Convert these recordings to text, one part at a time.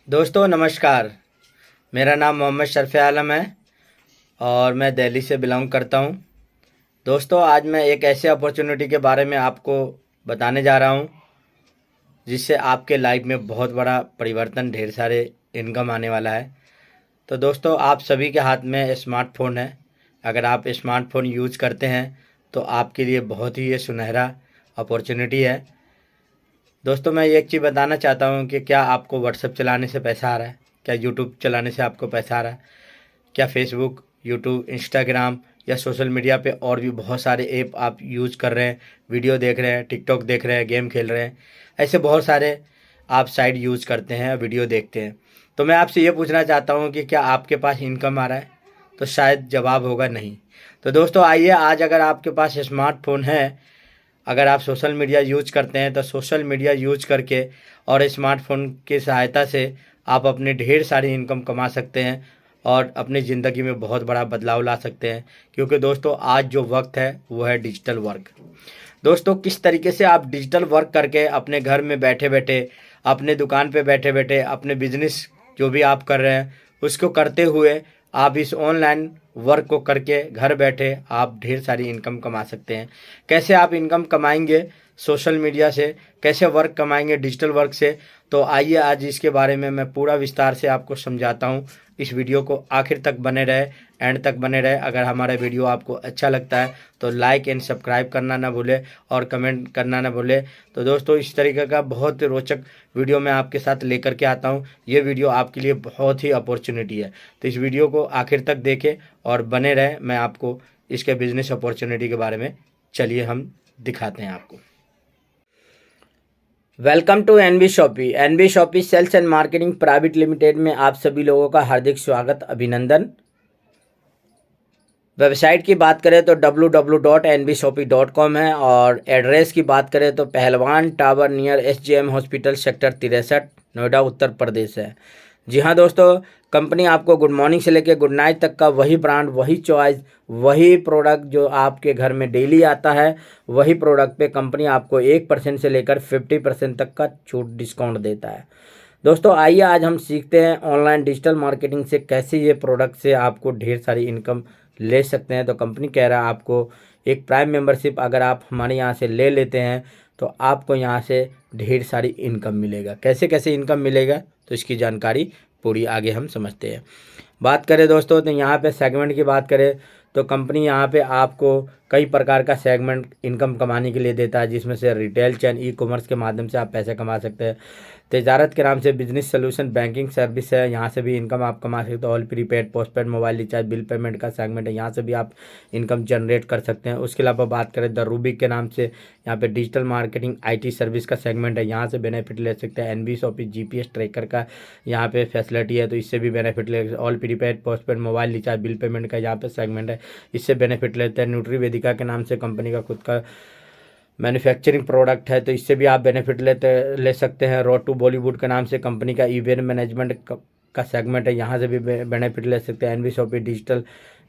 दोस्तों नमस्कार। मेरा नाम मोहम्मद शरफ़ आलम है और मैं दिल्ली से बिलोंग करता हूँ। दोस्तों आज मैं एक ऐसे अपॉर्चुनिटी के बारे में आपको बताने जा रहा हूँ जिससे आपके लाइफ में बहुत बड़ा परिवर्तन, ढेर सारे इनकम आने वाला है। तो दोस्तों आप सभी के हाथ में स्मार्टफोन है। अगर आप स्मार्टफोन यूज़ करते हैं तो आपके लिए बहुत ही ये सुनहरा अपॉर्चुनिटी है। दोस्तों मैं एक चीज़ बताना चाहता हूँ कि क्या आपको व्हाट्सएप चलाने से पैसा आ रहा है? क्या यूट्यूब चलाने से आपको पैसा आ रहा है? क्या फेसबुक, यूट्यूब, इंस्टाग्राम या सोशल मीडिया पे और भी बहुत सारे ऐप आप यूज़ कर रहे हैं, वीडियो देख रहे हैं, टिकटॉक देख रहे हैं, गेम खेल रहे हैं, ऐसे बहुत सारे आप साइट यूज़ करते हैं, वीडियो देखते हैं। तो मैं आपसे ये पूछना चाहता हूँ कि क्या आपके पास इनकम आ रहा है? तो शायद जवाब होगा नहीं। तो दोस्तों आइए आज अगर आपके पास स्मार्टफोन है, अगर आप सोशल मीडिया यूज करते हैं तो सोशल मीडिया यूज करके और स्मार्टफोन की सहायता से आप अपनी ढेर सारी इनकम कमा सकते हैं और अपनी ज़िंदगी में बहुत बड़ा बदलाव ला सकते हैं। क्योंकि दोस्तों आज जो वक्त है वो है डिजिटल वर्क। दोस्तों किस तरीके से आप डिजिटल वर्क करके अपने घर में बैठे बैठे, अपने दुकान पे बैठे बैठे, अपने बिजनेस जो भी आप कर रहे हैं उसको करते हुए आप इस ऑनलाइन वर्क को करके घर बैठे आप ढेर सारी इनकम कमा सकते हैं। कैसे आप इनकम कमाएंगे सोशल मीडिया से, कैसे वर्क कमाएंगे डिजिटल वर्क से, तो आइए आज इसके बारे में मैं पूरा विस्तार से आपको समझाता हूँ। इस वीडियो को आखिर तक बने रहे, एंड तक बने रहे। अगर हमारा वीडियो आपको अच्छा लगता है तो लाइक एंड सब्सक्राइब करना ना भूले और कमेंट करना ना भूले। तो दोस्तों इस तरीके का बहुत रोचक वीडियो मैं आपके साथ लेकर के आता हूँ। ये वीडियो आपके लिए बहुत ही अपॉर्चुनिटी है, तो इस वीडियो को आखिर तक देखें और बने रहे। मैं आपको इसके बिजनेस अपॉर्चुनिटी के बारे में चलिए हम दिखाते हैं आपको। Welcome to NB Shoppy. NB Shoppy sales and marketing private limited में आप सभी लोगों का हार्दिक स्वागत, अभिनंदन। वेबसाइट की बात करें तो www.nbshopee.com है और एड्रेस की बात करें तो Pehlwan tower near SGM hospital sector 63 Noida Uttar Pradesh है। जी हाँ दोस्तों, कंपनी आपको गुड मॉर्निंग से लेकर गुड नाइट तक का वही ब्रांड, वही चॉइस, वही प्रोडक्ट जो आपके घर में डेली आता है, वही प्रोडक्ट पे कंपनी आपको 1% से लेकर 50% तक का छूट डिस्काउंट देता है। दोस्तों आइए आज हम सीखते हैं ऑनलाइन डिजिटल मार्केटिंग से कैसे ये प्रोडक्ट से आपको ढेर सारी इनकम ले सकते हैं। तो कंपनी कह रहा है आपको एक प्राइम मेंबरशिप अगर आप हमारे यहाँ से ले लेते हैं तो आपको यहाँ से ढेर सारी इनकम मिलेगा। कैसे कैसे इनकम मिलेगा तो इसकी जानकारी पूरी आगे हम समझते हैं। बात करें दोस्तों तो यहाँ पे सेगमेंट की बात करें तो कंपनी यहाँ पे आपको कई प्रकार का सेगमेंट इनकम कमाने के लिए देता है, जिसमें से रिटेल चैन, ई कॉमर्स के माध्यम से आप पैसे कमा सकते हैं। तजारत के नाम से बिजनेस सोल्यूशन बैंकिंग सर्विस है, यहाँ से भी इनकम आप कमा सकते हो। All prepaid, postpaid, mobile recharge, bill payment का सेगमेंट है, यहाँ से भी आप इनकम जनरेट कर सकते हैं। उसके अलावा बात करें द रूबिक के नाम से, यहाँ पे डिजिटल मार्केटिंग IT सर्विस का सेगमेंट है, यहाँ से बेनिफिट ले सकते हैं। एनबी शॉपी GPS ट्रैकर का यहाँ पे फैसिलिटी है, तो इससे भी बेनिफिट ले। All prepaid, postpaid, mobile recharge, bill payment का यहाँ पे सेगमेंट है, इससे बेनिफिट लेते हैं। न्यूट्री वेदिका के नाम से कंपनी का खुद का मैन्युफैक्चरिंग प्रोडक्ट है, तो इससे भी आप बेनिफिट ले सकते हैं। रोड टू बॉलीवुड के नाम से कंपनी का इवेंट मैनेजमेंट का सेगमेंट है, यहाँ से भी बेनिफिट ले सकते हैं। एनबी शॉपी डिजिटल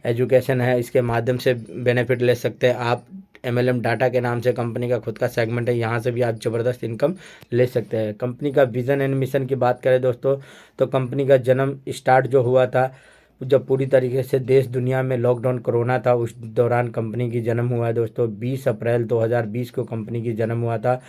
एजुकेशन है, इसके माध्यम से बेनिफिट ले सकते हैं आप। MLM डाटा के नाम से कंपनी का खुद का सेगमेंट है, यहाँ से भी आप ज़बरदस्त इनकम ले सकते हैं। कंपनी का विज़न एंड मिशन की बात करें दोस्तों तो कंपनी का जन्म स्टार्ट जो हुआ था जब पूरी तरीके से देश दुनिया में लॉकडाउन कोरोना था, उस दौरान कंपनी की जन्म हुआ है दोस्तों। 20 अप्रैल 2020 को कंपनी की जन्म हुआ था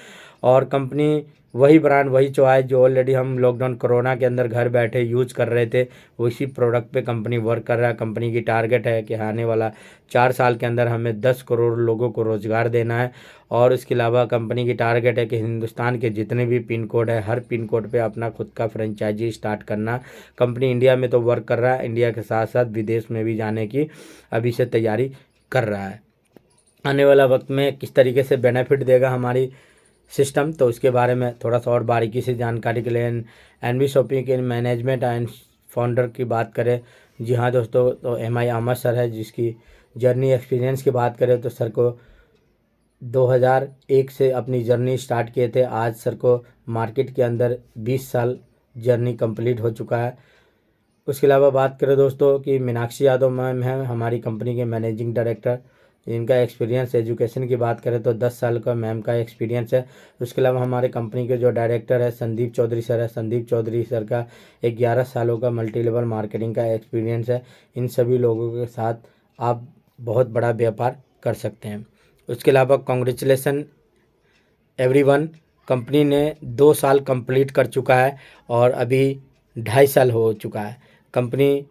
और कंपनी वही ब्रांड, वही चॉइस जो ऑलरेडी हम लॉकडाउन कोरोना के अंदर घर बैठे यूज कर रहे थे, उसी प्रोडक्ट पे कंपनी वर्क कर रहा है। कंपनी की टारगेट है कि आने वाला 4 साल के अंदर हमें 10 करोड़ लोगों को रोज़गार देना है। और इसके अलावा कंपनी की टारगेट है कि हिंदुस्तान के जितने भी पिन कोड है, हर पिन कोड पे अपना खुद का फ्रेंचाइजी स्टार्ट करना। कंपनी इंडिया में तो वर्क कर रहा है, इंडिया के साथ साथ विदेश में भी जाने की अभी से तैयारी कर रहा है। आने वाला वक्त में किस तरीके से बेनिफिट देगा हमारी सिस्टम, तो उसके बारे में थोड़ा सा और बारीकी से जानकारी के लिए एनबी शॉपिंग के मैनेजमेंट एंड फाउंडर की बात करें। जी हाँ दोस्तों, तो MI अहमद सर है, जिसकी जर्नी एक्सपीरियंस की बात करें तो सर को 2001 से अपनी जर्नी स्टार्ट किए थे। आज सर को मार्केट के अंदर 20 साल जर्नी कंप्लीट हो चुका है। उसके अलावा बात करें दोस्तों कि मीनाक्षी यादव मैम है हमारी कंपनी के मैनेजिंग डायरेक्टर, इनका एक्सपीरियंस, एजुकेशन की बात करें तो 10 साल का मैम का एक्सपीरियंस है। उसके अलावा हमारे कंपनी के जो डायरेक्टर है संदीप चौधरी सर है, संदीप चौधरी सर का 11 सालों का मल्टी लेवल मार्केटिंग का एक्सपीरियंस है। इन सभी लोगों के साथ आप बहुत बड़ा व्यापार कर सकते हैं। उसके अलावा कॉन्ग्रेचुलेसन एवरीवन, कंपनी ने 2 साल कंप्लीट कर चुका है और अभी 2.5 साल हो चुका है। कंपनी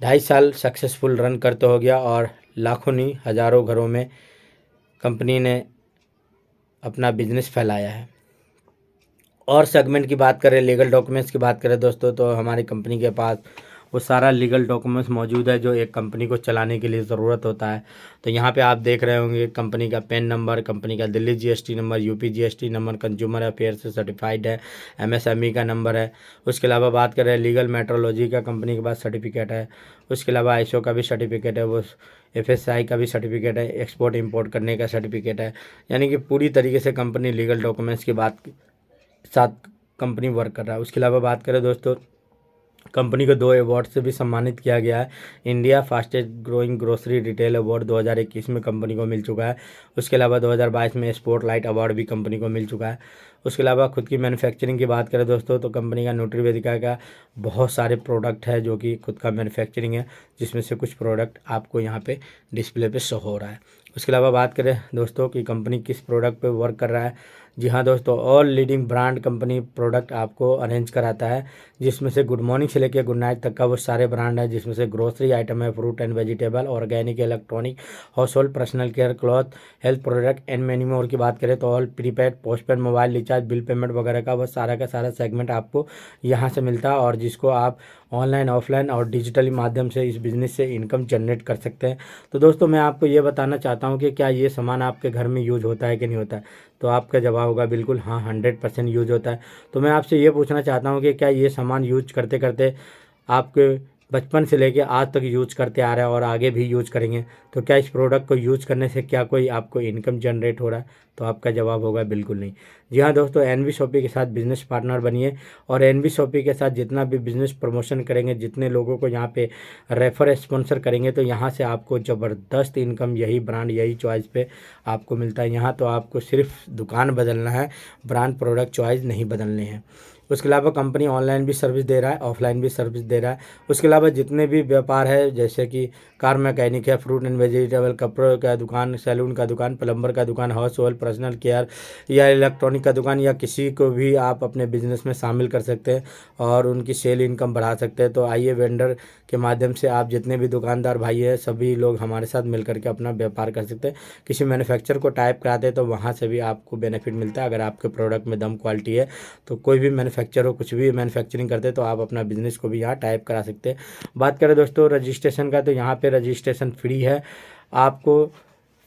2.5 साल सक्सेसफुल रन करते हो गया और लाखों नहीं हज़ारों घरों में कंपनी ने अपना बिजनेस फैलाया है। और सेगमेंट की बात करें, लीगल डॉक्यूमेंट्स की बात करें दोस्तों, तो हमारी कंपनी के पास वो सारा लीगल डॉक्यूमेंट्स मौजूद है जो एक कंपनी को चलाने के लिए ज़रूरत होता है। तो यहाँ पे आप देख रहे होंगे कंपनी का पैन नंबर, कंपनी का Delhi GST number, UP GST number, consumer affair से सर्टिफाइड है, एमएसएमई का नंबर है। उसके अलावा बात करें लीगल मेट्रोलॉजी का कंपनी के पास सर्टिफिकेट है। उसके अलावा आईएसओ का भी सर्टिफिकेट है, वो एफएसआई का भी सर्टिफिकेट है, एक्सपोर्ट इंपोर्ट करने का सर्टिफिकेट है। यानी कि पूरी तरीके से कंपनी लीगल डॉक्यूमेंट्स की बात साथ कंपनी वर्क कर रहा है। उसके अलावा बात करें दोस्तों, कंपनी को 2 अवार्ड से भी सम्मानित किया गया है। India fastest growing grocery retail award 2021 में कंपनी को मिल चुका है। उसके अलावा 2022 में स्पॉटलाइट अवार्ड भी कंपनी को मिल चुका है। उसके अलावा खुद की मैन्युफैक्चरिंग की बात करें दोस्तों, तो कंपनी का न्यूट्रीवेदिका का बहुत सारे प्रोडक्ट है जो कि खुद का मैन्युफैक्चरिंग है, जिसमें से कुछ प्रोडक्ट आपको यहाँ पे डिस्प्ले पे शो हो रहा है। उसके अलावा बात करें दोस्तों कि कंपनी किस प्रोडक्ट पे वर्क कर रहा है, जी हाँ दोस्तों, all leading brand company product आपको अरेंज कराता है, जिसमें से गुड मॉर्निंग से लेकर गुड नाइट तक का वो सारे ब्रांड है, जिसमें से ग्रोसरी आइटम है, fruit and vegetable, organic, electronic, house hold, personal care, cloth, health product and many more की बात करें तो all prepaid, postpaid, mobile recharge, bill payment वगैरह का सारा सेगमेंट आपको यहाँ से मिलता है, और जिसको आप ऑनलाइन, ऑफलाइन और डिजिटली माध्यम से इस बिज़नेस से इनकम जनरेट कर सकते हैं। तो दोस्तों मैं आपको ये बताना चाहता हूँ कि क्या ये सामान आपके घर में यूज होता है कि नहीं होता है, तो आपका जवाब होगा बिल्कुल हाँ, 100% यूज होता है। तो मैं आपसे ये पूछना चाहता हूँ कि क्या ये सामान यूज करते करते आपके बचपन से लेके आज तक यूज करते आ रहे हैं और आगे भी यूज करेंगे, तो क्या इस प्रोडक्ट को यूज करने से क्या कोई आपको इनकम जनरेट हो रहा है, तो आपका जवाब होगा बिल्कुल नहीं। जी हाँ दोस्तों, एनवी शॉपी के साथ बिजनेस पार्टनर बनिए और एनवी शॉपी के साथ जितना भी बिजनेस प्रमोशन करेंगे, जितने लोगों को यहाँ पे रेफर स्पॉन्सर करेंगे, तो यहाँ से आपको ज़बरदस्त इनकम यही ब्रांड, यही चॉइस पे आपको मिलता है। यहाँ तो आपको सिर्फ दुकान बदलना है, ब्रांड प्रोडक्ट चॉइस नहीं बदलने हैं। उसके अलावा कंपनी ऑनलाइन भी सर्विस दे रहा है, ऑफलाइन भी सर्विस दे रहा है। उसके अलावा जितने भी व्यापार है, जैसे कि कार मैकेनिक है, फ्रूट एंड वेजिटेबल, कपड़ों का दुकान, सैलून का दुकान, प्लम्बर का दुकान, हाउस होल्ड, पर्सनल केयर या इलेक्ट्रॉनिक का दुकान, या किसी को भी आप अपने बिजनेस में शामिल कर सकते हैं और उनकी सेल इनकम बढ़ा सकते हैं। तो आइए, वेंडर के माध्यम से आप जितने भी दुकानदार भाई हैं, सभी लोग हमारे साथ मिल करके अपना व्यापार कर सकते हैं। किसी मैन्युफैक्चर को टाइप कराते हैं तो वहाँ से भी आपको बेनिफिट मिलता है। अगर आपके प्रोडक्ट में दम क्वालिटी है, तो कोई भी मैन्युफैक्चर हो, कुछ भी मैन्युफैक्चरिंग करते हैं, तो आप अपना बिजनेस को भी यहाँ टाइप करा सकते हैं। बात करें दोस्तों रजिस्ट्रेशन का, तो यहाँ पे रजिस्ट्रेशन फ्री है। आपको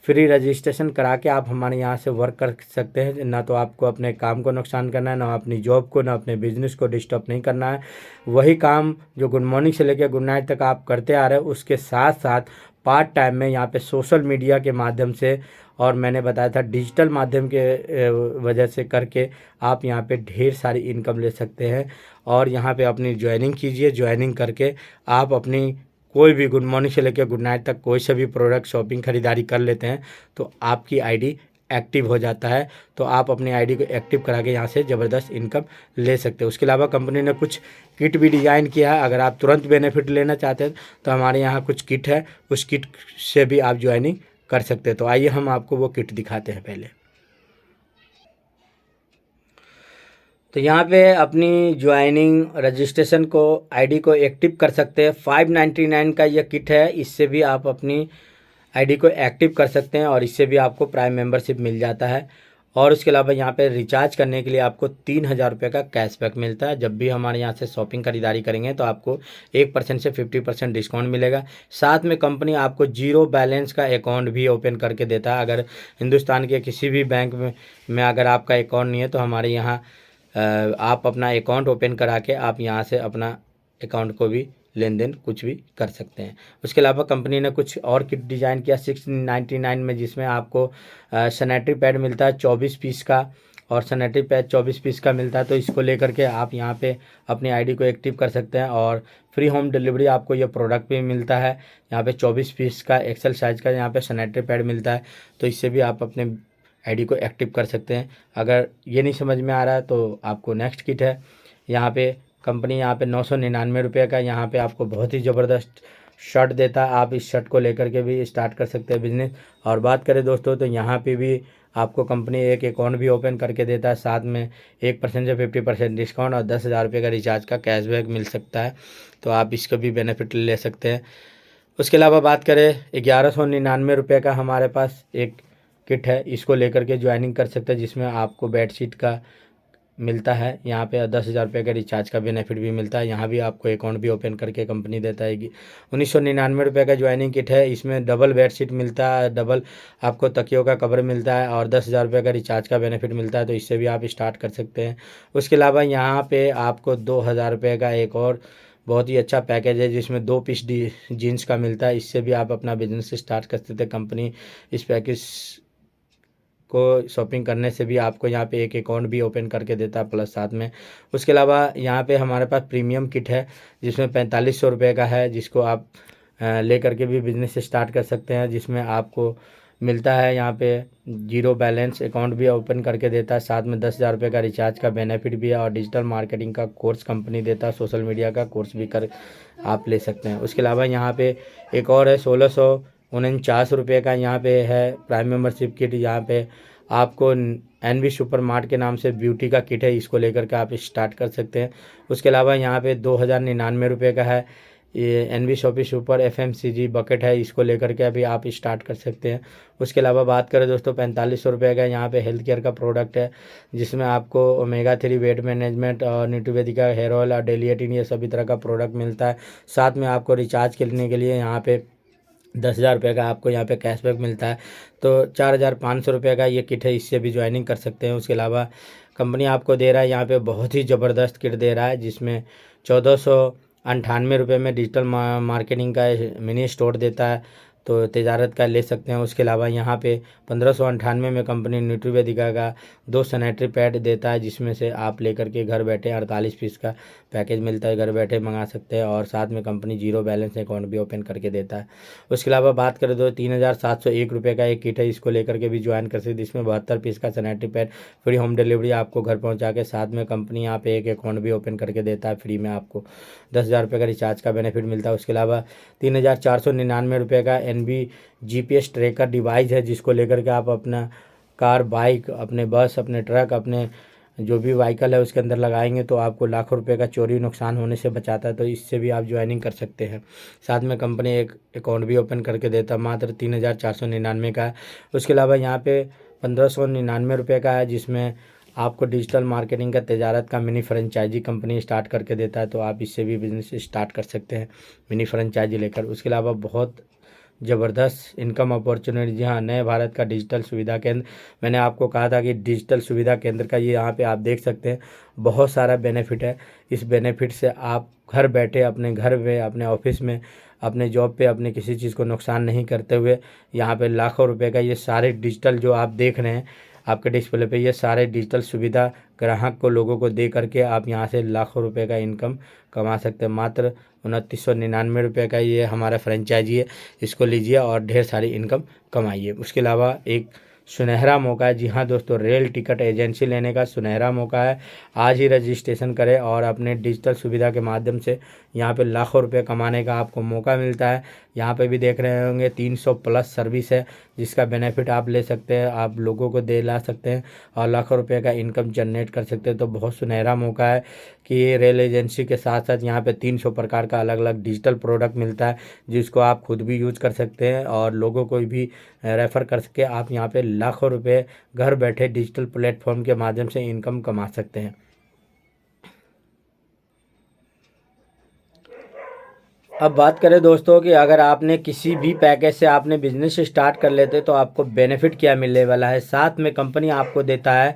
फ्री रजिस्ट्रेशन करा के आप हमारे यहाँ से वर्क कर सकते हैं। ना तो आपको अपने काम को नुकसान करना है, ना अपनी जॉब को, ना अपने बिजनेस को डिस्टर्ब नहीं करना है। वही काम जो गुड मॉर्निंग से लेकर गुड नाइट तक आप करते आ रहे हैं, उसके साथ साथ पार्ट टाइम में यहाँ पे सोशल मीडिया के माध्यम से, और मैंने बताया था डिजिटल माध्यम के वजह से करके आप यहाँ पे ढेर सारी इनकम ले सकते हैं। और यहाँ पे अपनी ज्वाइनिंग कीजिए, ज्वाइनिंग करके आप अपनी कोई भी गुड मॉर्निंग से लेकर गुड नाइट तक कोई से भी प्रोडक्ट शॉपिंग खरीदारी कर लेते हैं, तो आपकी आईडी एक्टिव हो जाता है। तो आप अपनी आईडी को एक्टिव करा के यहाँ से ज़बरदस्त इनकम ले सकते हैं। उसके अलावा कंपनी ने कुछ किट भी डिज़ाइन किया है। अगर आप तुरंत बेनिफिट लेना चाहते हैं तो हमारे यहाँ कुछ किट है, उस किट से भी आप ज्वाइनिंग कर सकते हैं। तो आइए हम आपको वो किट दिखाते हैं पहले। तो यहाँ पे अपनी ज्वाइनिंग रजिस्ट्रेशन को, आईडी को एक्टिव कर सकते हैं। 599 का ये किट है, इससे भी आप अपनी आईडी को एक्टिव कर सकते हैं और इससे भी आपको प्राइम मेंबरशिप मिल जाता है। और उसके अलावा यहाँ पे रिचार्ज करने के लिए आपको 3000 रुपये का कैशबैक मिलता है। जब भी हमारे यहाँ से शॉपिंग खरीदारी करेंगे तो आपको 1% से 50% डिस्काउंट मिलेगा। साथ में कंपनी आपको 0 बैलेंस का अकाउंट भी ओपन करके देता है। अगर हिंदुस्तान के किसी भी बैंक में अगर आपका अकाउंट नहीं है, तो हमारे यहाँ आप अपना अकाउंट ओपन करा के आप यहाँ से अपना अकाउंट को भी लेन देन कुछ भी कर सकते हैं। उसके अलावा कंपनी ने कुछ और किट डिज़ाइन किया 699 में, जिसमें आपको सैनिटरी पैड मिलता है 24 पीस का, और सैनिटरी पैड 24 पीस का मिलता है। तो इसको लेकर के आप यहाँ पे अपनी आईडी को एक्टिव कर सकते हैं और फ्री होम डिलीवरी आपको ये प्रोडक्ट भी मिलता है। यहाँ पे 24 पीस का एक्सेल साइज़ का यहाँ पे सैनिटरी पैड मिलता है। तो इससे भी आप अपने आईडी को एक्टिव कर सकते हैं। अगर ये नहीं समझ में आ रहा है तो आपको नेक्स्ट किट है। यहाँ पे कंपनी यहाँ पे 999 रुपये का यहाँ पे आपको बहुत ही ज़बरदस्त शर्ट देता है। आप इस शर्ट को लेकर के भी स्टार्ट कर सकते हैं बिजनेस। और बात करें दोस्तों तो यहाँ पे भी आपको कंपनी एक अकाउंट भी ओपन करके देता है, साथ में 1% से 50% डिस्काउंट और 10,000 रुपये का रिचार्ज का कैशबैक मिल सकता है। तो आप इसका भी बेनिफिट ले सकते हैं। उसके अलावा बात करें 1199 रुपये का हमारे पास एक किट है, इसको लेकर के ज्वाइनिंग कर सकते हैं, जिसमें आपको बेडशीट का मिलता है। यहाँ पे 10,000 रुपये का रिचार्ज का बेनिफिट भी मिलता है। यहाँ भी आपको अकाउंट भी ओपन करके कंपनी देता है। 1999 रुपये का ज्वाइनिंग किट है, इसमें डबल बेडशीट मिलता है, डबल आपको तकियों का कवर मिलता है और 10,000 रुपये का रिचार्ज का बेनिफिट मिलता है। तो इससे भी आप स्टार्ट कर सकते हैं। उसके अलावा यहाँ पे आपको 2,000 रुपये का एक और बहुत ही अच्छा पैकेज है, जिसमें 2 पीस जीन्स का मिलता है। इससे भी आप अपना बिजनेस स्टार्ट कर सकते हैं। कंपनी इस पैकेज को शॉपिंग करने से भी आपको यहाँ पे एक अकाउंट भी ओपन करके देता है प्लस साथ में। उसके अलावा यहाँ पे हमारे पास प्रीमियम किट है, जिसमें 4500 रुपये का है, जिसको आप ले करके भी बिज़नेस स्टार्ट कर सकते हैं। जिसमें आपको मिलता है यहाँ पे 0 बैलेंस अकाउंट भी ओपन करके देता है, साथ में 10,000 रुपये का रिचार्ज का बेनिफिट भी है और डिजिटल मार्केटिंग का कोर्स कंपनी देता है, सोशल मीडिया का कोर्स भी कर आप ले सकते हैं। उसके अलावा यहाँ पे एक और है 1649 रुपये का यहाँ पे है प्राइम मेंबरशिप किट। यहाँ पे आपको NB सुपर मार्ट के नाम से ब्यूटी का किट है, इसको लेकर के आप स्टार्ट कर सकते हैं। उसके अलावा यहाँ पे 2,099 रुपये का है ये NB Shoppy super FMCG bucket है, इसको लेकर के अभी आप स्टार्ट कर सकते हैं। उसके अलावा बात करें दोस्तों 4500 रुपये का यहाँ पे हेल्थ केयर का प्रोडक्ट है, जिसमें आपको ओमेगा 3 वेट मैनेजमेंट और न्यूट्रीवेदिका हेयर ऑयल और डेली 18 ये सभी तरह का प्रोडक्ट मिलता है। साथ में आपको रिचार्ज करने के लिए यहाँ पे 10,000 रुपये का आपको यहाँ पे कैशबैक मिलता है। तो 4,500 रुपये का ये किट है, इससे भी ज्वाइनिंग कर सकते हैं। उसके अलावा कंपनी आपको दे रहा है यहाँ पे बहुत ही ज़बरदस्त किट दे रहा है, जिसमें 1,498 रुपये में डिजिटल मार्केटिंग का मिनी स्टोर देता है, तो तजारत का ले सकते हैं। उसके अलावा यहाँ पे 1598 में कंपनी न्यूट्रीवेदिका का 2 सैनिटरी पैड देता है, जिसमें से आप लेकर के घर बैठे 48 पीस का पैकेज मिलता है, घर बैठे मंगा सकते हैं और साथ में कंपनी 0 बैलेंस अकाउंट भी ओपन करके देता है। उसके अलावा बात करें तो 3,701 रुपये का एक किट है, इसको लेकर के भी ज्वाइन कर सकते हैं, जिसमें 72 पीस का sanitary pad free home delivery आपको घर पहुँचा के, साथ में कंपनी यहाँ पे एक अकाउंट भी ओपन करके देता है फ्री में, आपको 10,000 रुपये का रिचार्ज का बेनिफिट मिलता है। उसके अलावा 3,499 रुपये का NB GPS ट्रैकर डिवाइस है, जिसको लेकर के आप अपना कार, बाइक, अपने बस, अपने ट्रक, अपने जो भी व्हीकल है उसके अंदर लगाएंगे तो आपको लाखों रुपए का चोरी नुकसान होने से बचाता है। तो इससे भी आप ज्वाइनिंग कर सकते हैं। साथ में कंपनी एक अकाउंट भी ओपन करके देता है, मात्र 3,499 का है। उसके अलावा यहाँ पे 1,599 रुपये का है, जिसमें आपको डिजिटल मार्केटिंग का तजारत का मिनी फ्रेंचाइजी कंपनी स्टार्ट करके देता है। तो आप इससे भी बिजनेस स्टार्ट कर सकते हैं मिनी फ्रेंचाइजी लेकर। उसके अलावा बहुत ज़बरदस्त इनकम अपॉर्चुनिटी, जी हाँ, नए भारत का डिजिटल सुविधा केंद्र, मैंने आपको कहा था कि डिजिटल सुविधा केंद्र का ये यहाँ पे आप देख सकते हैं बहुत सारा बेनिफिट है। इस बेनिफिट से आप घर बैठे अपने घर में, अपने ऑफिस में, अपने जॉब पे, अपने किसी चीज़ को नुकसान नहीं करते हुए यहाँ पे लाखों रुपए का ये सारे डिजिटल जो आप देख रहे हैं आपके डिस्प्ले पे, ये सारे डिजिटल सुविधा ग्राहक को, लोगों को दे करके आप यहाँ से लाखों रुपए का इनकम कमा सकते हैं। मात्र 2,999 रुपये का ये हमारा फ्रेंचाइजी है, इसको लीजिए और ढेर सारी इनकम कमाइए। उसके अलावा एक सुनहरा मौका है, जी हाँ दोस्तों, रेल टिकट एजेंसी लेने का सुनहरा मौका है। आज ही रजिस्ट्रेशन करें और अपने डिजिटल सुविधा के माध्यम से यहाँ पे लाखों रुपए कमाने का आपको मौका मिलता है। यहाँ पे भी देख रहे होंगे 300 प्लस सर्विस है, जिसका बेनिफिट आप ले सकते हैं, आप लोगों को दे ला सकते हैं और लाखों रुपए का इनकम जनरेट कर सकते हैं। तो बहुत सुनहरा मौका है कि ये रेल एजेंसी के साथ साथ यहाँ पे 300 प्रकार का अलग अलग डिजिटल प्रोडक्ट मिलता है, जिसको आप खुद भी यूज कर सकते हैं और लोगों को भी रेफ़र कर सके। आप यहाँ पे लाखों रुपए घर बैठे डिजिटल प्लेटफॉर्म के माध्यम से इनकम कमा सकते हैं। अब बात करें दोस्तों कि अगर आपने किसी भी पैकेज से आपने बिजनेस स्टार्ट कर लेते तो आपको बेनिफिट क्या मिलने वाला है। साथ में कंपनी आपको देता है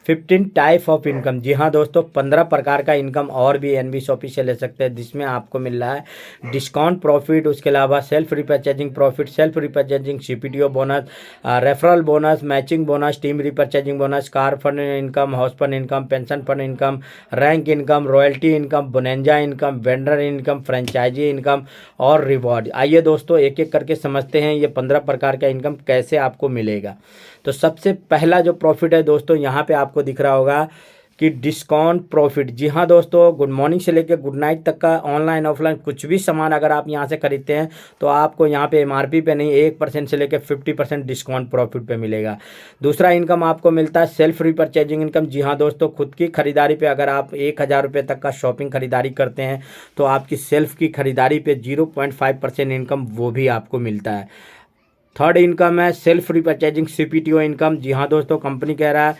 15 टाइप ऑफ इनकम। जी हाँ दोस्तों, 15 प्रकार का इनकम और भी एनबी शॉपी से ले सकते हैं, जिसमें आपको मिल रहा है डिस्काउंट प्रॉफिट, उसके अलावा self repurchasing profit, self repurchasing CPTO bonus, referral bonus, matching bonus, team repurchasing bonus, car fund income, house fund income, pension fund income, rank income, royalty income, bonanza income, vendor income, franchise income और reward. आइए दोस्तों एक एक करके समझते हैं ये 15 प्रकार का इनकम कैसे आपको मिलेगा। तो सबसे पहला जो प्रॉफिट है दोस्तों, यहाँ पे आपको दिख रहा होगा कि डिस्काउंट प्रॉफिट। जी हाँ दोस्तों, गुड मॉर्निंग से लेकर गुड नाइट तक का ऑनलाइन ऑफलाइन कुछ भी सामान अगर आप यहाँ से खरीदते हैं तो आपको यहाँ पे एमआरपी पे नहीं 1% से लेकर 50% डिस्काउंट प्रॉफिट पे मिलेगा। दूसरा इनकम आपको मिलता है सेल्फ रिपर्चेजिंग इनकम। जी हाँ दोस्तों, खुद की खरीदारी पे अगर आप 1000 रुपये तक का शॉपिंग खरीदारी करते हैं तो आपकी सेल्फ की खरीदारी पे 0.5% इनकम वो भी आपको मिलता है। थर्ड इनकम है सेल्फ रिपर्चेजिंग सीपीटीओ इनकम। जी हाँ दोस्तों, कंपनी कह रहा है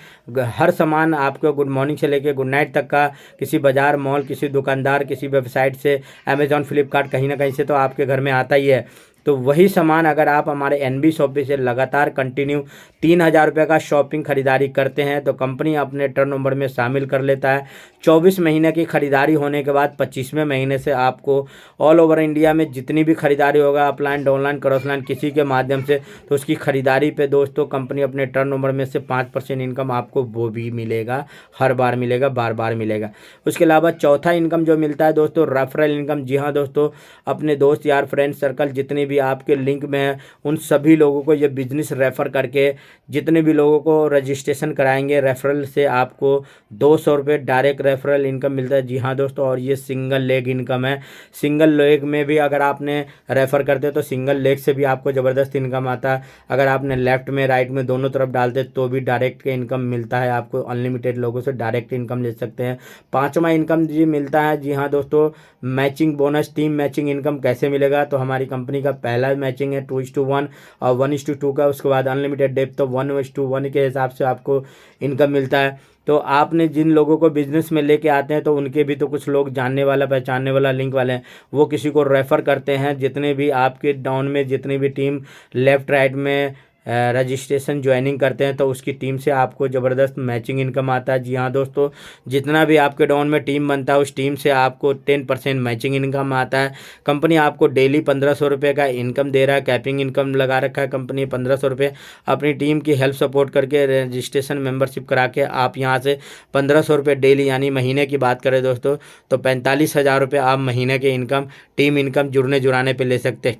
हर सामान आपको गुड मॉर्निंग से लेके गुड नाइट तक का किसी बाजार मॉल किसी दुकानदार किसी वेबसाइट से अमेजॉन फ्लिपकार्ट कहीं ना कहीं से तो आपके घर में आता ही है। तो वही सामान अगर आप हमारे एनबी शॉपी से लगातार कंटिन्यू 3000 रुपये का शॉपिंग खरीदारी करते हैं तो कंपनी अपने टर्नओवर में शामिल कर लेता है। 24 महीने की खरीदारी होने के बाद 25वें महीने से आपको ऑल ओवर इंडिया में जितनी भी खरीदारी होगा अपलाइन ऑनलाइन क्रॉसलाइन किसी के माध्यम से, तो उसकी खरीदारी पे दोस्तों कंपनी अपने टर्नओवर में से 5% इनकम आपको वो भी मिलेगा, हर बार मिलेगा, बार बार मिलेगा। उसके अलावा चौथा इनकम जो मिलता है दोस्तों रेफरल इनकम। जी हाँ दोस्तों, अपने दोस्त यार फ्रेंड सर्कल जितने भी आपके लिंक में है उन सभी लोगों को ये बिजनेस रेफ़र करके जितने भी लोगों को रजिस्ट्रेशन कराएंगे रेफरल से आपको 200 रुपये डायरेक्ट रेफरल इनकम मिलता है। जी हाँ दोस्तों, और ये सिंगल लेग इनकम है। सिंगल लेग में भी अगर आपने रेफ़र करते हो तो सिंगल लेग से भी आपको ज़बरदस्त इनकम आता है। अगर आपने लेफ्ट में राइट में दोनों तरफ डालते तो भी डायरेक्ट इनकम मिलता है आपको। अनलिमिटेड लोगों से डायरेक्ट इनकम ले सकते हैं। पाँचवा इनकम जी मिलता है, जी हाँ दोस्तों, matching bonus. Team matching income कैसे मिलेगा, तो हमारी कंपनी का पहला मैचिंग है 2:1 और 1:2 का। उसके बाद अनलिमिटेड डेप्थ तो 1:1 के हिसाब से आपको इनकम मिलता है। तो आपने जिन लोगों को बिजनेस में लेके आते हैं तो उनके भी तो कुछ लोग जानने वाला पहचानने वाला लिंक वाले हैं, वो किसी को रेफ़र करते हैं। जितने भी आपके डाउन में जितनी भी टीम लेफ़्ट राइट में रजिस्ट्रेशन ज्वाइनिंग करते हैं तो उसकी टीम से आपको ज़बरदस्त मैचिंग इनकम आता है। जी हाँ दोस्तों, जितना भी आपके डाउन में टीम बनता है उस टीम से आपको 10% मैचिंग इनकम आता है। कंपनी आपको डेली 1500 रुपये का इनकम दे रहा है। कैपिंग इनकम लगा रखा है कंपनी 1500 रुपये। अपनी टीम की हेल्प सपोर्ट करके रजिस्ट्रेशन मेंबरशिप करा के आप यहाँ से 1500 रुपये डेली यानी महीने की बात करें दोस्तों तो 45,000 रुपये आप महीने के इनकम टीम इनकम जुड़ने जुड़ाने पर ले सकते हैं।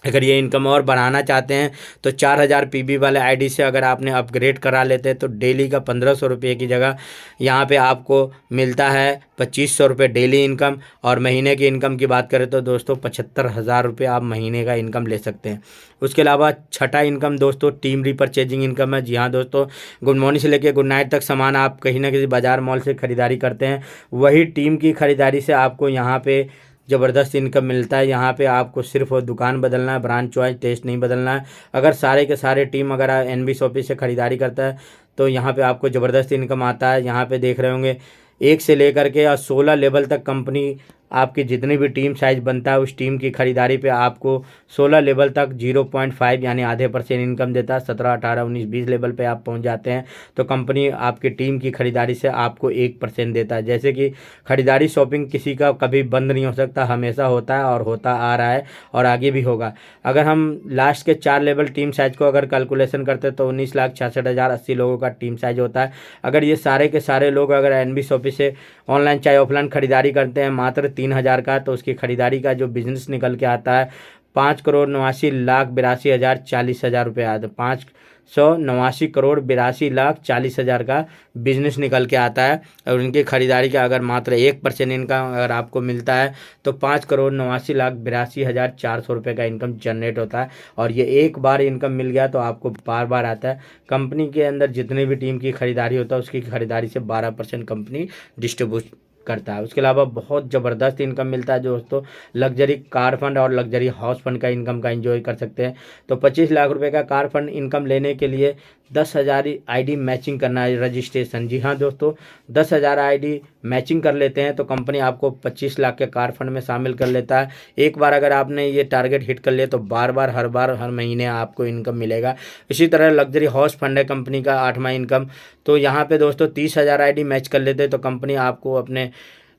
अगर ये इनकम और बढ़ाना चाहते हैं तो 4000 पीबी वाले आईडी से अगर आपने अपग्रेड करा लेते हैं तो डेली का 1500 रुपये की जगह यहाँ पे आपको मिलता है 2500 रुपये डेली इनकम। और महीने की इनकम की बात करें तो दोस्तों 75,000 रुपये आप महीने का इनकम ले सकते हैं। उसके अलावा छठा इनकम दोस्तों टीम रिपर्चेजिंग इनकम है। जी हाँ दोस्तों, गुड मॉर्निंग से लेकर गुड नाइट तक सामान आप कहीं ना किसी बाजार मॉल से खरीदारी करते हैं, वही टीम की खरीदारी से आपको यहाँ पे ज़बरदस्त इनकम मिलता है। यहाँ पे आपको सिर्फ दुकान बदलना है, ब्रांच चॉइस टेस्ट नहीं बदलना है। अगर सारे के सारे टीम अगर एनबी शॉपी से ख़रीदारी करता है तो यहाँ पे आपको ज़बरदस्त इनकम आता है। यहाँ पे देख रहे होंगे 1 से लेकर के 16 लेवल तक कंपनी आपकी जितनी भी टीम साइज बनता है उस टीम की खरीदारी पे आपको 16 लेवल तक 0.5 यानी आधे % इनकम देता है। 17, 18, 19, 20 लेवल पे आप पहुंच जाते हैं तो कंपनी आपकी टीम की खरीदारी से आपको 1% देता है। जैसे कि खरीदारी शॉपिंग किसी का कभी बंद नहीं हो सकता, हमेशा होता है और होता आ रहा है और आगे भी होगा। अगर हम लास्ट के 4 लेवल टीम साइज को अगर कैलकुलेशन करते हैं तो 19,66,080 लोगों का टीम साइज होता है। अगर ये सारे के सारे लोग अगर एनबी शॉपी से ऑनलाइन चाहे ऑफलाइन खरीदारी करते हैं मात्र 3000 का, तो उसकी खरीदारी का जो बिजनेस निकल के आता है 5,89,82,40,000 रुपये आता है। 5,89,82,40,000 का बिजनेस निकल के आता है। और उनकी खरीदारी का अगर मात्र 1% इनकम अगर आपको मिलता है तो 5,89,82,400 रुपये का इनकम जनरेट होता है। और ये एक बार इनकम मिल गया तो आपको बार बार आता है। कंपनी के अंदर जितने भी टीम की खरीदारी होता है उसकी खरीदारी से 12% कंपनी डिस्ट्रीब्यूट करता है। उसके अलावा बहुत ज़बरदस्त इनकम मिलता है दोस्तों। लग्जरी कार फंड और लग्जरी हाउस फंड का इनकम का एंजॉय कर सकते हैं। तो 25 लाख रुपए का कार फंड इनकम लेने के लिए 10,000 आईडी मैचिंग करना है रजिस्ट्रेशन। जी हाँ दोस्तों, 10,000 आईडी मैचिंग कर लेते हैं तो कंपनी आपको 25 लाख के कार फंड में शामिल कर लेता है। एक बार अगर आपने ये टारगेट हिट कर लिया तो बार हर महीने आपको इनकम मिलेगा। इसी तरह लग्जरी हाउस फंड है कंपनी का 8वां इनकम। तो यहाँ पे दोस्तों 30,000 आईडी मैच कर लेते हैं तो कंपनी आपको अपने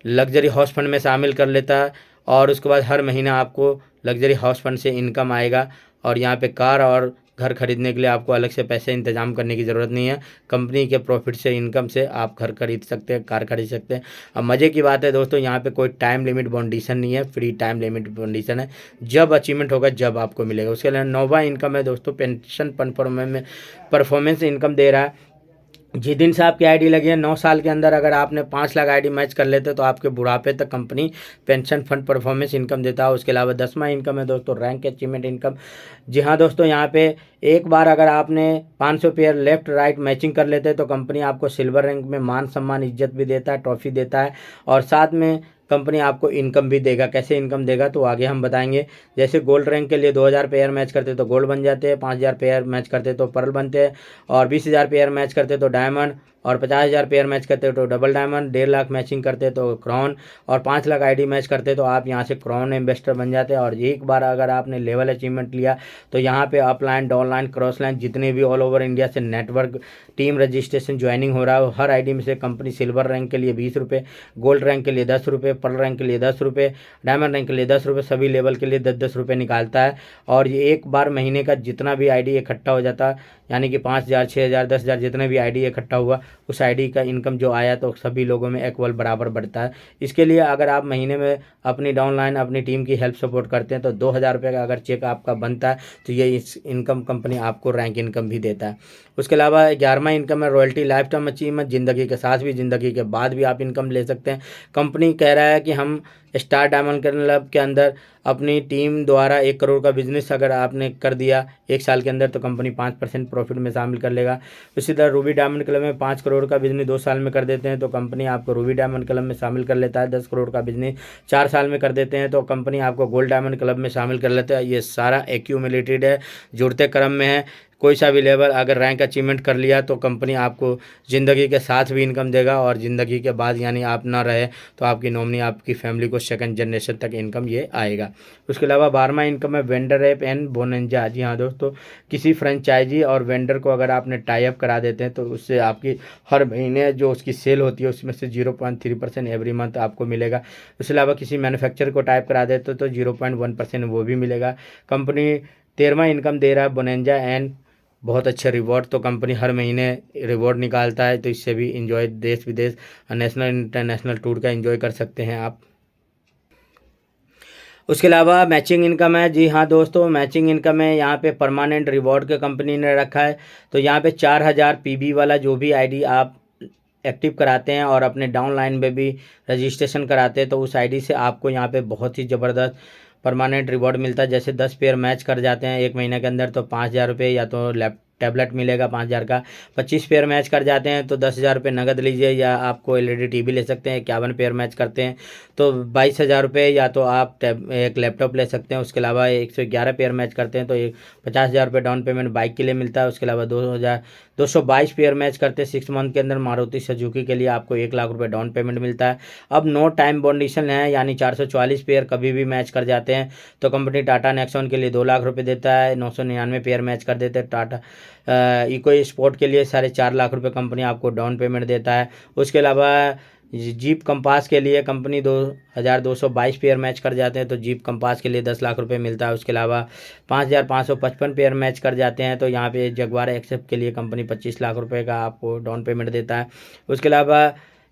लग्जरी हाउस फंड में शामिल कर लेता है और उसके बाद हर महीने आपको लग्जरी हाउस फंड से इनकम आएगा। और यहाँ पे कार और घर खरीदने के लिए आपको अलग से पैसे इंतजाम करने की ज़रूरत नहीं है। कंपनी के प्रॉफिट से, इनकम से आप घर खरीद सकते हैं, कार खरीद सकते हैं। अब मज़े की बात है दोस्तों, यहाँ पे कोई टाइम लिमिट बाउंडेशन नहीं है, फ्री टाइम लिमिट बाउंडेशन है। जब अचीवमेंट होगा जब आपको मिलेगा। उसके अलावा 9वां इनकम है दोस्तों पेंशन परफॉर्मेंस इनकम दे रहा है। जिस दिन से आपकी आईडी लगी है 9 साल के अंदर अगर आपने 5 लाख आईडी मैच कर लेते तो आपके बुढ़ापे तक company pension fund performance income देता है। उसके अलावा 10वां इनकम है दोस्तों रैंक अचीवमेंट इनकम। जी हाँ दोस्तों, यहाँ पे एक बार अगर आपने 500 पेयर लेफ्ट राइट मैचिंग कर लेते तो कंपनी आपको सिल्वर रैंक में मान सम्मान इज्जत भी देता है, ट्रॉफी देता है और साथ में कंपनी आपको इनकम भी देगा। कैसे इनकम देगा तो आगे हम बताएंगे। जैसे गोल्ड रैंक के लिए 2,000 पेयर मैच करते तो गोल्ड बन जाते हैं, 5,000 पेयर मैच करते तो पर्ल बनते हैं और 20,000 पेयर मैच करते तो डायमंड और 50,000 पेयर मैच करते तो डबल डायमंड, 1.5 लाख मैचिंग करते तो क्राउन और 5 लाख आईडी मैच करते तो आप यहाँ से क्राउन इन्वेस्टर बन जाते हैं। और एक बार अगर आपने लेवल अचीवमेंट लिया तो यहाँ पे अपलाइन, डाउनलाइन, क्रॉस लाइन जितने भी ऑल ओवर इंडिया से नेटवर्क टीम रजिस्ट्रेशन ज्वाइनिंग हो रहा है हर आईडी में से कंपनी सिल्वर रैंक के लिए 20 रुपये, गोल्ड रैंक के लिए 10 रुपये, पर्ल रैंक के लिए 10 रुपये, डायमंड रैंक के लिए 10 रुपये, सभी लेवल के लिए 10-10 रुपये निकालता है। और ये एक बार महीने का जितना भी आईडी इकट्ठा हो जाता है यानी कि 5,000, 6,000, 10,000 जितने भी आईडी इकट्ठा हुआ उस आईडी का इनकम जो आया तो सभी लोगों में इक्वल बराबर बढ़ता है। इसके लिए अगर आप महीने में अपनी डाउनलाइन अपनी टीम की हेल्प सपोर्ट करते हैं तो 2,000 रुपये का अगर चेक आपका बनता है तो ये इस इनकम कंपनी आपको रैंक इनकम भी देता है। उसके अलावा 11वां इनकम है रॉयल्टी लाइफ टाइम अचीवमेंट। ज़िंदगी के साथ भी, ज़िंदगी के बाद भी आप इनकम ले सकते हैं। कंपनी कह रहा है कि हम स्टार डायमंड क्लब के अंदर अपनी टीम द्वारा 1 करोड़ का बिजनेस अगर आपने कर दिया 1 साल के अंदर तो कंपनी 5% प्रॉफिट में शामिल कर लेगा। इसी तरह रूबी डायमंड क्लब में 5 करोड़ का बिजनेस 2 साल में कर देते हैं तो कंपनी आपको रूबी डायमंड क्लब में शामिल कर लेता है। 10 करोड़ का बिजनेस 4 साल में कर देते हैं तो कंपनी आपको गोल्ड डायमंड क्लब में शामिल कर लेता है। ये सारा एक्यूमुलेटेड है, जुड़ते क्रम में है। कोई सा भी लेवल अगर रैंक अचीवमेंट कर लिया तो कंपनी आपको ज़िंदगी के साथ भी इनकम देगा और ज़िंदगी के बाद यानी आप ना रहे तो आपकी नॉमिनी आपकी फैमिली को सेकंड जनरेशन तक इनकम ये आएगा। उसके अलावा 12वां इनकम है वेंडर ऐप एंड बोनंजा। जी हाँ दोस्तों, किसी फ्रेंचाइजी और वेंडर को अगर आपने टाई अप करा देते हैं तो उससे आपकी हर महीने जो उसकी सेल होती है उसमें से 0.3% एवरी मंथ आपको मिलेगा। उसके अलावा किसी मैन्युफैक्चर को टाइप करा देते तो 0.1% वो भी मिलेगा। कंपनी 13वां इनकम दे रहा है बोनंजा एंड बहुत अच्छा रिवॉर्ड। तो कंपनी हर महीने रिवॉर्ड निकालता है तो इससे भी इंजॉय देश विदेश नेशनल इंटरनेशनल टूर का एंजॉय कर सकते हैं आप। उसके अलावा मैचिंग इनकम है। जी हाँ दोस्तों, मैचिंग इनकम है यहाँ पे परमानेंट रिवॉर्ड के कंपनी ने रखा है। तो यहाँ पे 4,000 पीबी वाला जो भी आईडी आप एक्टिव कराते हैं और अपने डाउनलाइन में भी रजिस्ट्रेशन कराते हैं तो उस आईडी से आपको यहाँ पे बहुत ही ज़बरदस्त परमानेंट रिवॉर्ड मिलता है। जैसे 10 पेयर मैच कर जाते हैं 1 महीने के अंदर तो 5,000 रुपये या तो टैबलेट मिलेगा 5,000 का। 25 पेयर मैच कर जाते हैं तो 10,000 रुपये नगद लीजिए या आपको एलईडी टीवी ले सकते हैं। 51 पेयर मैच करते हैं तो 22,000 रुपये या तो आप एक लैपटॉप ले सकते हैं। उसके अलावा 111 पेयर मैच करते हैं तो 50,000 रुपये डाउन पेमेंट बाइक के लिए मिलता है। उसके अलावा 222 पेयर मैच करते हैं 6 मंथ के अंदर मारुति सुजुकी के लिए आपको 1 लाख रुपये डाउन पेमेंट मिलता है। अब नो टाइम बाउंडेशन है यानी 444 पेयर कभी भी मैच कर जाते हैं तो कंपनी टाटा नेक्सॉन के लिए 2 लाख रुपये देता है। 999 पेयर मैच कर देते हैं। टाटा इको स्पोर्ट के लिए 4.5 लाख रुपये कंपनी आपको डाउन पेमेंट देता है। उसके अलावा जीप कंपास के लिए कंपनी 2,222 पेयर मैच कर जाते हैं तो जीप कंपास के लिए 10 लाख रुपए मिलता है। उसके अलावा 5,555 पेयर मैच कर जाते हैं तो यहाँ पे जगुआर एक्सेप्ट के लिए कंपनी 25 लाख रुपए का आपको डाउन पेमेंट देता है। उसके अलावा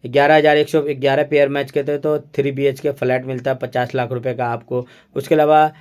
11,111 पेयर मैच करते हैं तो 3 BHK फ्लैट मिलता है 50 लाख रुपये का आपको। उसके अलावा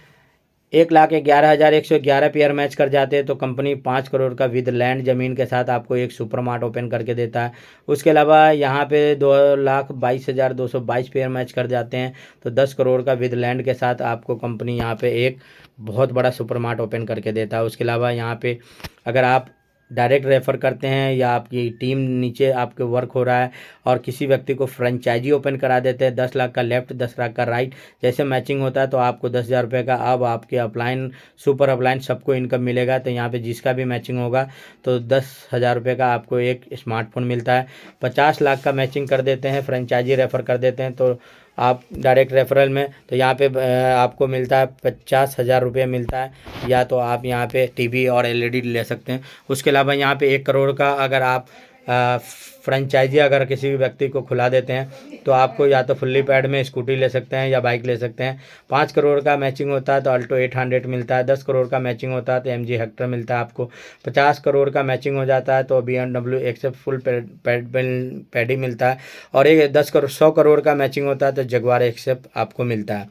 1,11,111 पेयर मैच कर जाते हैं तो कंपनी 5 करोड़ का विद लैंड ज़मीन के साथ आपको एक सुपर मार्ट ओपन करके देता है। उसके अलावा यहाँ पे 2,22,222 पेयर मैच कर जाते हैं तो 10 करोड़ का विद लैंड के साथ आपको कंपनी यहाँ पे एक बहुत बड़ा सुपर मार्ट ओपन करके देता है। उसके अलावा यहाँ पे अगर आप डायरेक्ट रेफ़र करते हैं या आपकी टीम नीचे आपके वर्क हो रहा है और किसी व्यक्ति को फ्रेंचाइजी ओपन करा देते हैं, 10 लाख का लेफ़्ट 10 लाख का राइट, जैसे मैचिंग होता है तो आपको 10,000 रुपये का अब आपके अपलाइन सुपर अपलाइन सबको इनकम मिलेगा। तो यहाँ पे जिसका भी मैचिंग होगा तो 10,000 रुपये का आपको एक स्मार्टफोन मिलता है। 50 लाख का मैचिंग कर देते हैं, फ्रेंचाइजी रेफ़र कर देते हैं तो आप डायरेक्ट रेफरल में, तो यहाँ पे आपको मिलता है 50,000 रुपये मिलता है, या तो आप यहाँ पे टीवी और एलईडी ले सकते हैं। उसके अलावा यहाँ पे 1 करोड़ का अगर आप फ्रेंचाइजी अगर किसी भी व्यक्ति को खुला देते हैं तो आपको या तो फुल्ली पैड में स्कूटी ले सकते हैं या बाइक ले सकते हैं। 5 करोड़ का मैचिंग होता है तो अल्टो 800 मिलता है। 10 करोड़ का मैचिंग होता है तो MG हेक्टर मिलता है आपको। 50 करोड़ का मैचिंग हो जाता है तो BMW एक्सेप्ट फुल पैडी मिलता है। और एक 100 करोड़ का मैचिंग होता है तो जगुआर एक्सेप्ट आपको मिलता है।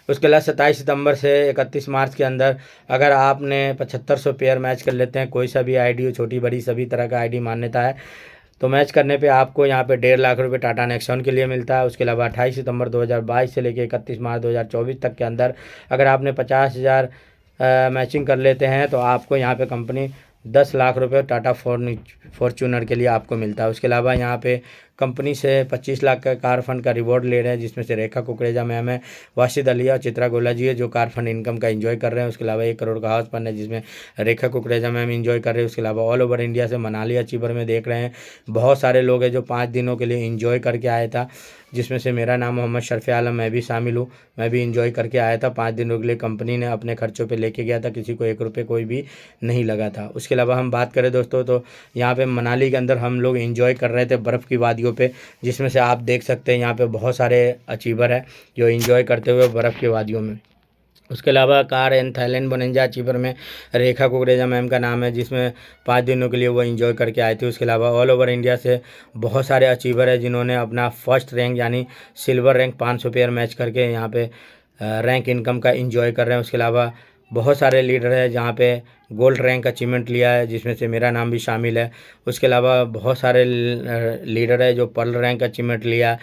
उसके अलावा 27 सितंबर से 31 मार्च के अंदर अगर आपने 7500 पेयर मैच कर लेते हैं, कोई सा भी आईडी हो, छोटी बड़ी सभी तरह का आईडी मान्यता है, तो मैच करने पे आपको यहाँ पे 1.5 लाख रुपए टाटा नेक्सॉन के लिए मिलता है। उसके अलावा 28 सितंबर 2022 से लेकर 31 मार्च 2024 तक के अंदर अगर आपने 50,000 मैचिंग कर लेते हैं तो आपको यहाँ पे कंपनी 10 लाख रुपए टाटा फॉर्च्यूनर के लिए आपको मिलता है। उसके अलावा यहाँ पे कंपनी से 25 लाख का कार फंड का रिवॉर्ड ले रहे हैं, जिसमें से रेखा कुकरेजा मैम है, वाशिद अलिया और चित्रा गोला जी है जो कार फंड इनकम का एंजॉय कर रहे हैं। उसके अलावा 1 करोड़ का हाउस फंड है जिसमें रेखा कुकरेजा मैम एंजॉय कर रहे हैं। उसके अलावा ऑल ओवर इंडिया से मनाली अचीवर में देख रहे हैं बहुत सारे लोग हैं जो 5 दिनों के लिए एंजॉय करके आया था, जिसमें से मेरा नाम मोहम्मद शरफ़ी आलम, मैं भी शामिल हूँ। मैं भी एंजॉय करके आया था 5 दिनों के लिए, कंपनी ने अपने खर्चों पे लेके गया था, किसी को 1 रुपये कोई भी नहीं लगा था। उसके अलावा हम बात करें दोस्तों तो यहाँ पे मनाली के अंदर हम लोग एंजॉय कर रहे थे बर्फ़ की वादियों पे, जिसमें से आप देख सकते हैं यहाँ पे बहुत सारे अचीवर है जो एंजॉय करते हुए बर्फ़ की वादियों में। उसके अलावा car and Thailand bonanza achiever में रेखा कुकरेजा मैम का नाम है, जिसमें 5 दिनों के लिए वो एंजॉय करके आए थे। उसके अलावा ऑल ओवर इंडिया से बहुत सारे अचीवर है जिन्होंने अपना फर्स्ट रैंक यानी सिल्वर रैंक 500 पेयर मैच करके यहाँ पे रैंक इनकम का एंजॉय कर रहे हैं। उसके अलावा बहुत सारे लीडर हैं जहाँ पे गोल्ड रैंक अचीवमेंट लिया है, जिसमें से मेरा नाम भी शामिल है। उसके अलावा बहुत सारे लीडर है जो पर्ल रैंक अचीवमेंट लिया है,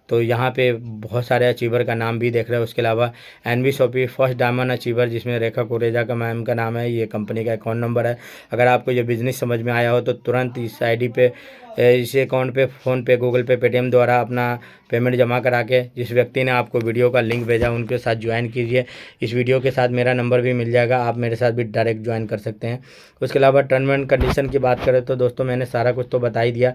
तो यहाँ पे बहुत सारे अचीवर का नाम भी देख रहे हैं। उसके अलावा NB Shoppy first diamond achiever जिसमें रेखा कुकरेजा का मैम का नाम है, ये कंपनी का अकाउंट नंबर है। अगर आपको ये बिज़नेस समझ में आया हो तो तुरंत इस आईडी पे, इस अकाउंट पे फ़ोनपे, गूगल पे, पेटीएम द्वारा अपना पेमेंट जमा करा के जिस व्यक्ति ने आपको वीडियो का लिंक भेजा उनके साथ ज्वाइन कीजिए। इस वीडियो के साथ मेरा नंबर भी मिल जाएगा, आप मेरे साथ भी डायरेक्ट ज्वाइन कर सकते हैं। उसके अलावा टर्म एंड कंडीशन की बात करें तो दोस्तों मैंने सारा कुछ तो बता ही दिया,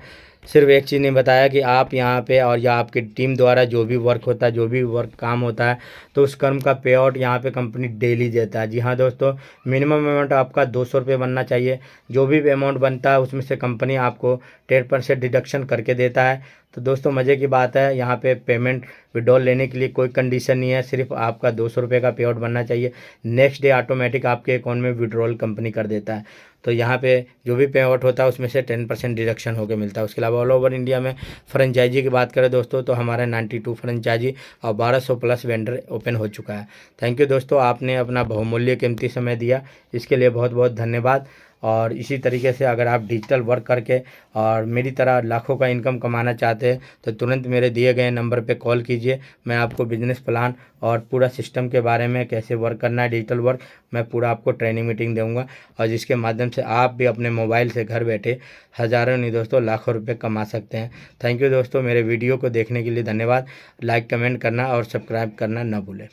सिर्फ एक चीज़ नहीं बताया कि आप यहाँ पे और या आपकी टीम द्वारा जो भी वर्क होता है, जो भी वर्क काम होता है, तो उस कर्म का पे आउट यहाँ पे कंपनी डेली देता है। जी हाँ दोस्तों, मिनिमम अमाउंट आपका 200 रुपये बनना चाहिए। जो भी अमाउंट बनता है उसमें से कंपनी आपको 10% डिडक्शन करके देता है। तो दोस्तों मज़े की बात है, यहाँ पे पेमेंट विड्रॉल लेने के लिए कोई कंडीशन नहीं है, सिर्फ आपका 200 रुपये का पे आउट बनना चाहिए। नेक्स्ट डे ऑटोमेटिक आपके अकाउंट में विड्रॉल कंपनी कर देता है। तो यहाँ पे जो भी पे आउट होता है उसमें से 10% डिडक्शन होकर मिलता है। उसके अलावा ऑल ओवर इंडिया में फ्रेंचाइजी की बात करें दोस्तों तो हमारा 92 फ्रेंचाइजी और 1200 प्लस वेंडर ओपन हो चुका है। थैंक यू दोस्तों, आपने अपना बहुमूल्य कीमती समय दिया, इसके लिए बहुत बहुत धन्यवाद। और इसी तरीके से अगर आप डिजिटल वर्क करके और मेरी तरह लाखों का इनकम कमाना चाहते हैं तो तुरंत मेरे दिए गए नंबर पे कॉल कीजिए। मैं आपको बिजनेस प्लान और पूरा सिस्टम के बारे में, कैसे वर्क करना है डिजिटल वर्क, मैं पूरा आपको ट्रेनिंग मीटिंग दूंगा, और जिसके माध्यम से आप भी अपने मोबाइल से घर बैठे हज़ारों नहीं दोस्तों लाखों रुपये कमा सकते हैं। थैंक यू दोस्तों, मेरे वीडियो को देखने के लिए धन्यवाद। लाइक कमेंट करना और सब्सक्राइब करना ना भूलें।